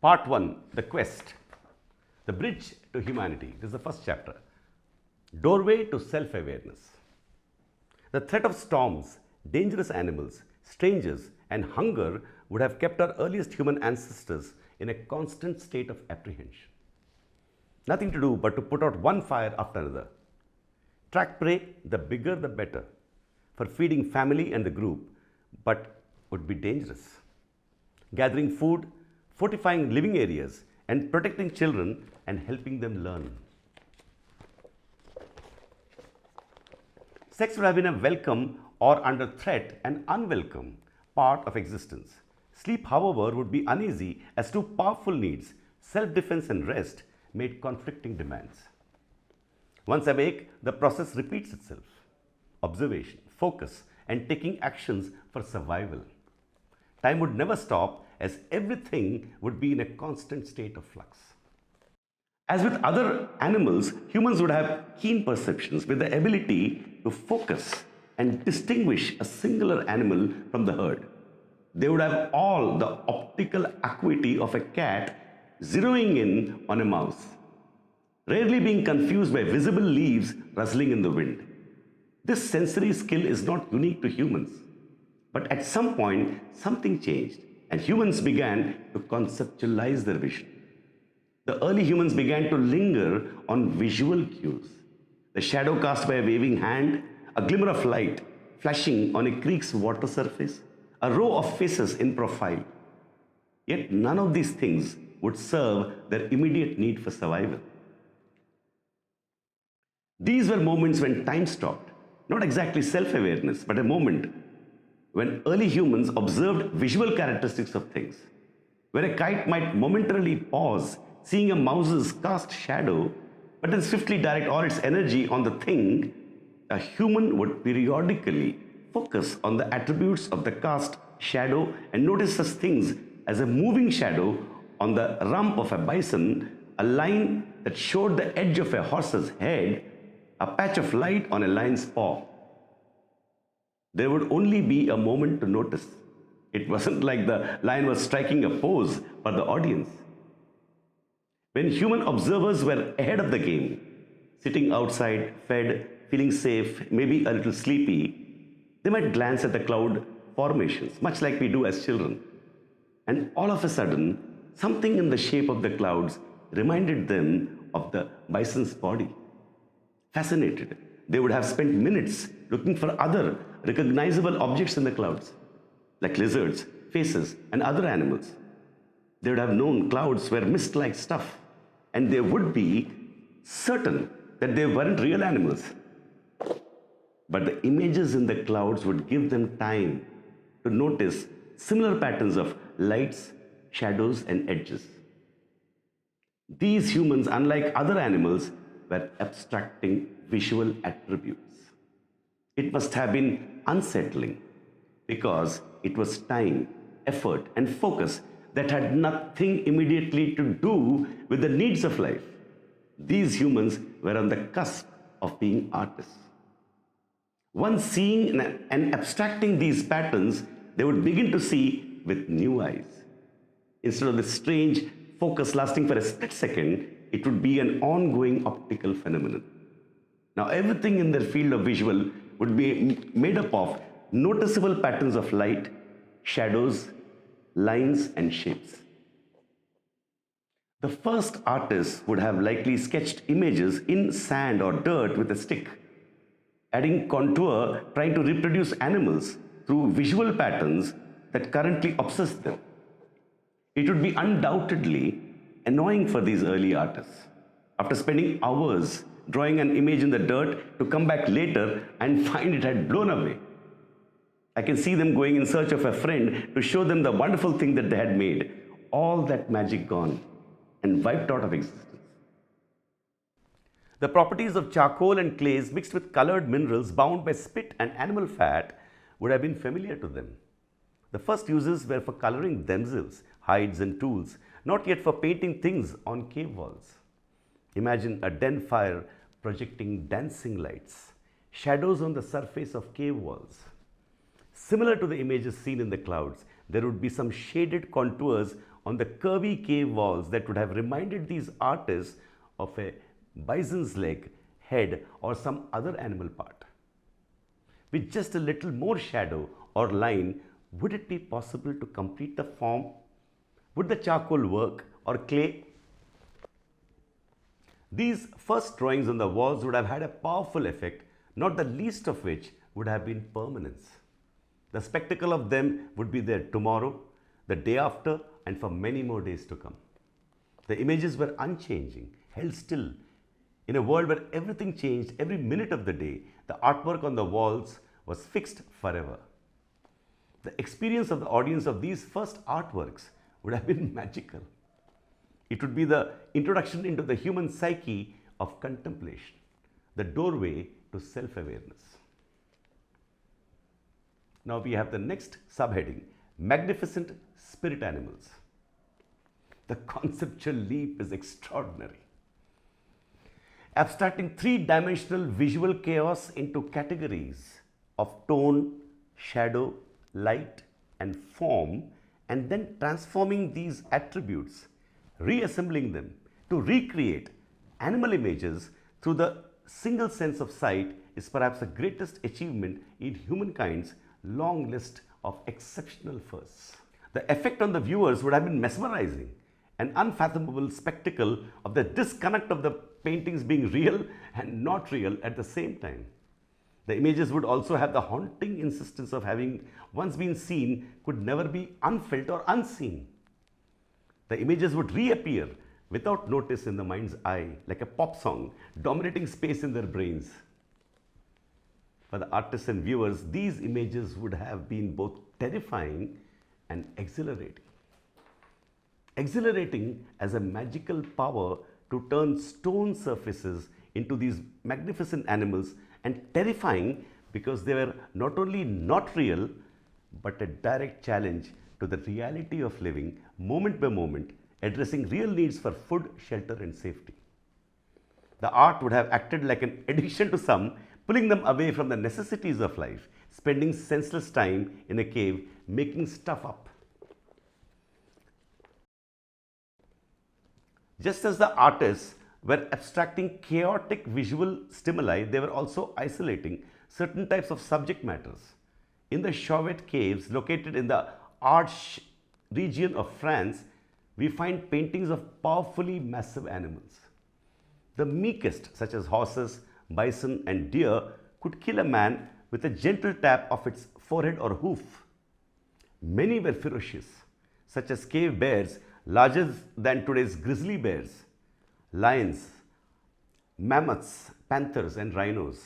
Part 1, The Quest, The Bridge to Humanity. This is the first chapter. Doorway to Self-Awareness. The threat of storms, dangerous animals, strangers, and hunger would have kept our earliest human ancestors in a constant state of apprehension. Nothing to do but to put out one fire after another. Track prey, the bigger the better, for feeding family and the group, but would be dangerous. Gathering food, fortifying living areas, and protecting children and helping them learn. Sex would have been a welcome or under threat and unwelcome part of existence. Sleep, however, would be uneasy as two powerful needs, self-defense and rest, made conflicting demands. Once awake, the process repeats itself. Observation, focus, and taking actions for survival. Time would never stop as everything would be in a constant state of flux. As with other animals, humans would have keen perceptions with the ability to focus and distinguish a singular animal from the herd. They would have all the optical acuity of a cat zeroing in on a mouse, rarely being confused by visible leaves rustling in the wind. This sensory skill is not unique to humans, but at some point something changed and humans began to conceptualize their vision. The early humans began to linger on visual cues. The shadow cast by a waving hand, a glimmer of light flashing on a creek's water surface, a row of faces in profile. Yet none of these things would serve their immediate need for survival. These were moments when time stopped, not exactly self-awareness, but a moment when early humans observed visual characteristics of things. Where a kite might momentarily pause, seeing a mouse's cast shadow, but then swiftly direct all its energy on the thing, a human would periodically focus on the attributes of the cast shadow and notice such things as a moving shadow on the rump of a bison, a line that showed the edge of a horse's head, a patch of light on a lion's paw. There would only be a moment to notice. It wasn't like the lion was striking a pose for the audience. When human observers were ahead of the game, sitting outside, fed, feeling safe, maybe a little sleepy, they might glance at the cloud formations, much like we do as children. And all of a sudden, something in the shape of the clouds reminded them of the bison's body. Fascinated, they would have spent minutes looking for other recognizable objects in the clouds, like lizards, faces, and other animals. They would have known clouds were mist-like stuff, and they would be certain that they weren't real animals. But the images in the clouds would give them time to notice similar patterns of lights, shadows, and edges. These humans, unlike other animals, were abstracting visual attributes. It must have been unsettling because it was time, effort, and focus that had nothing immediately to do with the needs of life. These humans were on the cusp of being artists. Once seeing and abstracting these patterns, they would begin to see with new eyes. Instead of the strange focus lasting for a split second, it would be an ongoing optical phenomenon. Now, everything in their field of visual would be made up of noticeable patterns of light, shadows, lines, and shapes. The first artists would have likely sketched images in sand or dirt with a stick, adding contour, trying to reproduce animals through visual patterns that currently obsess them. It would be undoubtedly annoying for these early artists, after spending hours drawing an image in the dirt, to come back later and find it had blown away. I can see them going in search of a friend to show them the wonderful thing that they had made. All that magic gone and wiped out of existence. The properties of charcoal and clays mixed with colored minerals bound by spit and animal fat would have been familiar to them. The first uses were for coloring themselves, hides and tools, not yet for painting things on cave walls. Imagine a den fire projecting dancing lights, shadows on the surface of cave walls. Similar to the images seen in the clouds, there would be some shaded contours on the curvy cave walls that would have reminded these artists of a bison's leg, head, or some other animal part. With just a little more shadow or line, would it be possible to complete the form? Would the charcoal work or clay? These first drawings on the walls would have had a powerful effect, not the least of which would have been permanence. The spectacle of them would be there tomorrow, the day after, and for many more days to come. The images were unchanging, held still. In a world where everything changed every minute of the day, the artwork on the walls was fixed forever. The experience of the audience of these first artworks would have been magical. It would be the introduction into the human psyche of contemplation, the doorway to self-awareness. Now we have the next subheading, Magnificent Spirit Animals. The conceptual leap is extraordinary. Abstracting three-dimensional visual chaos into categories of tone, shadow, light, and form, and then transforming these attributes, reassembling them to recreate animal images through the single sense of sight is perhaps the greatest achievement in humankind's long list of exceptional firsts. The effect on the viewers would have been mesmerizing, an unfathomable spectacle of the disconnect of the paintings being real and not real at the same time. The images would also have the haunting insistence of having once been seen could never be unfelt or unseen. The images would reappear without notice in the mind's eye, like a pop song dominating space in their brains. For the artists and viewers, these images would have been both terrifying and exhilarating. Exhilarating as a magical power to turn stone surfaces into these magnificent animals, and terrifying because they were not only not real, but a direct challenge to the reality of living moment by moment, addressing real needs for food, shelter, and safety. The art would have acted like an addiction to some, pulling them away from the necessities of life, spending senseless time in a cave making stuff up. Just as the artists were abstracting chaotic visual stimuli, they were also isolating certain types of subject matters. In the Chauvet caves located in the Arche region of France, we find paintings of powerfully massive animals. The meekest, such as horses, bison, and deer, could kill a man with a gentle tap of its forehead or hoof. Many were ferocious, such as cave bears larger than today's grizzly bears, lions, mammoths, panthers, and rhinos.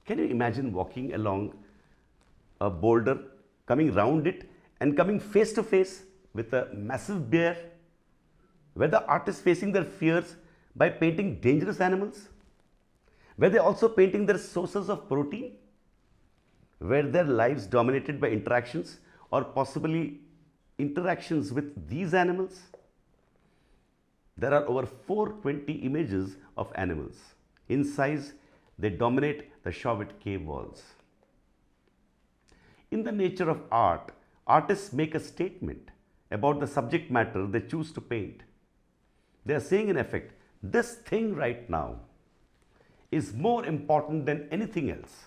Can you imagine walking along a boulder, coming round it, and coming face to face with a massive bear? Were the artists facing their fears by painting dangerous animals? Were they also painting their sources of protein? Were their lives dominated by interactions or possibly interactions with these animals? There are over 420 images of animals. In size, they dominate the Chauvet cave walls. In the nature of art, artists make a statement about the subject matter they choose to paint. They are saying, in effect, this thing right now is more important than anything else.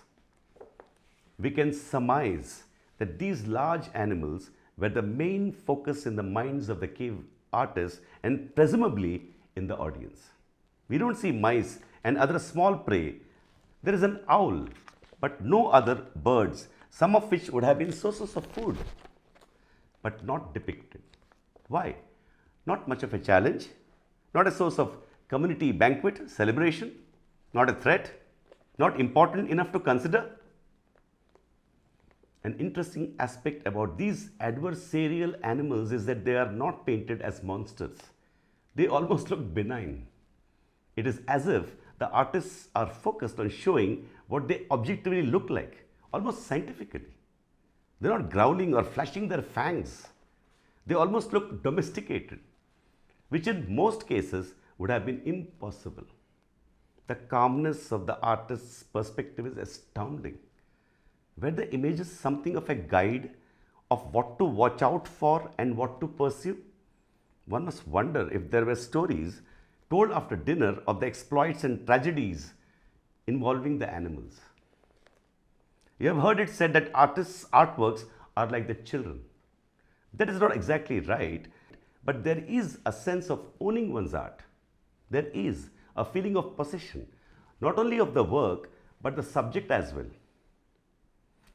We can surmise that these large animals were the main focus in the minds of the cave artists and presumably in the audience. We don't see mice and other small prey. There is an owl, but no other birds, some of which would have been sources of food, but not depicted. Why? Not much of a challenge, not a source of community banquet, celebration, not a threat, not important enough to consider. An interesting aspect about these adversarial animals is that they are not painted as monsters. They almost look benign. It is as if the artists are focused on showing what they objectively look like, almost scientifically. They're not growling or flashing their fangs. They almost look domesticated, which in most cases would have been impossible. The calmness of the artist's perspective is astounding. Were the images something of a guide of what to watch out for and what to pursue? One must wonder if there were stories told after dinner of the exploits and tragedies involving the animals. You have heard it said that artists' artworks are like the children. That is not exactly right, but there is a sense of owning one's art. There is a feeling of possession, not only of the work, but the subject as well.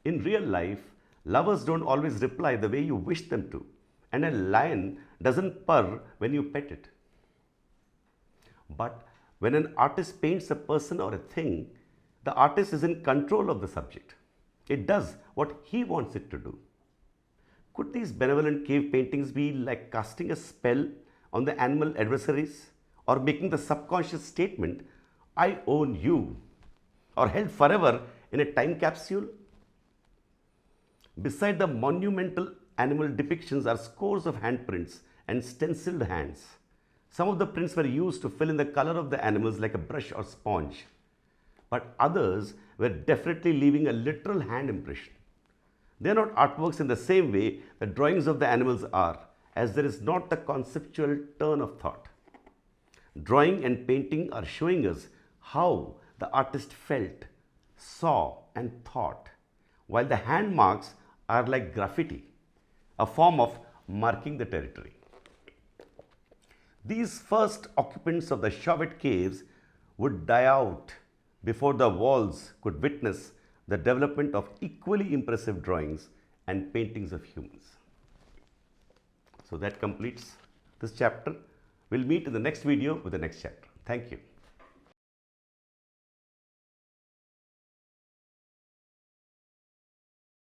In real life, lovers don't always reply the way you wish them to, and a lion doesn't purr when you pet it. But when an artist paints a person or a thing, the artist is in control of the subject. It does what he wants it to do. Could these benevolent cave paintings be like casting a spell on the animal adversaries, or making the subconscious statement, I own you, or held forever in a time capsule? Beside the monumental animal depictions are scores of handprints and stenciled hands. Some of the prints were used to fill in the color of the animals like a brush or sponge, but others were definitely leaving a literal hand impression. They are not artworks in the same way the drawings of the animals are, as there is not the conceptual turn of thought. Drawing and painting are showing us how the artist felt, saw, and thought, while the hand marks are like graffiti, a form of marking the territory. These first occupants of the Chauvet caves would die out before the walls could witness the development of equally impressive drawings and paintings of humans. So that completes this chapter. We'll meet in the next video with the next chapter. Thank you.